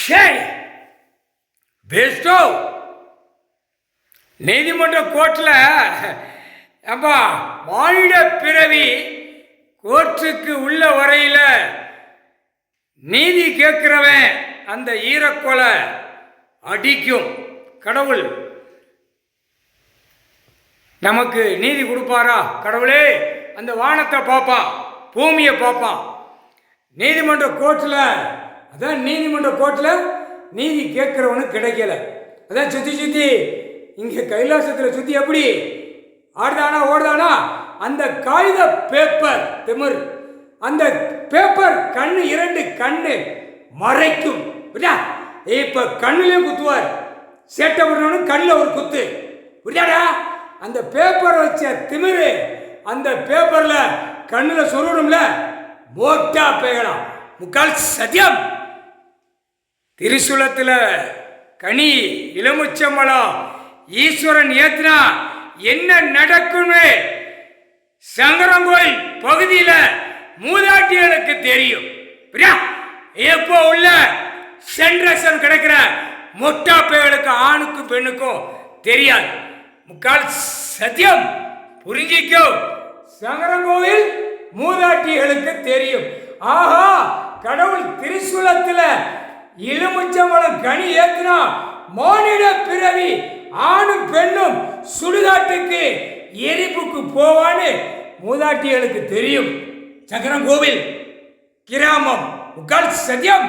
சரி பெஸ்டோ நீதிமன்ற கோர்ட்டில் அப்பா மானிட பிறவி கோர்ட்டுக்கு உள்ள வரையில் நீதி கேட்கிறவன் அந்த ஈரக்கொலை அடிக்கும். கடவுள் நமக்கு நீதி கொடுப்பாரா? கடவுளே அந்த வானத்தை பார்ப்பான், பூமியை பார்ப்பான். நீதிமன்ற கோர்ட்டில் அதான் நீதிமன்ற கோர்ட்டில் நீதி கேட்குறவனுக்கு கிடைக்கல. அதான் சுற்றி சுற்றி இங்கே கைலாசத்தில் சுற்றி எப்படி ஆடுதானா ஓடுதானா அந்த காகித பேப்பர் திமிர், அந்த பேப்பர் கண்ணு 2 கண்ணு மறைக்கும். இப்போ கண்ணுலையும் குத்துவார், சேட்டை பண்ணணும் கண்ணில் ஒரு குத்து. புரியாடா? அந்த பேப்பர் வச்ச திமிரு அந்த பேப்பரில் கண்ணில் சொல்லணும்ல, மோட்டா பேகலாம். முக்கால் சத்தியம். திரிசூலத்தில் கனி எலுமிச்சம்பழம் ஈஸ்வரன் ஏத்துனா என்ன நடக்கும்னு சங்கரங்கோயில் பகுதியில் மூதாட்டிகளுக்கு தெரியும். எப்போ உள்ள சென்ட்ரேஷன் கிடைக்கிற மொட்டா பேர்களுக்கு ஆணுக்கும் பெண்ணுக்கும் தெரியாது. முக்கால் சத்தியம் புரிஞ்சிக்கோ. சங்கரங்கோவில் மூதாட்டிகளுக்கு தெரியும். ஆஹா, கடவுள் திரிசூலத்தில் எலுமிச்சம்பழம் கனி ஏத்துனா மானிட பிறவி ஆணும் பெண்ணும் சுடுகாட்டுக்கு எரிப்புக்கு போவான்னு மூதாட்டிகளுக்கு தெரியும். சங்கரங்கோவில் கிராமம் முக்கால் சத்தியம்.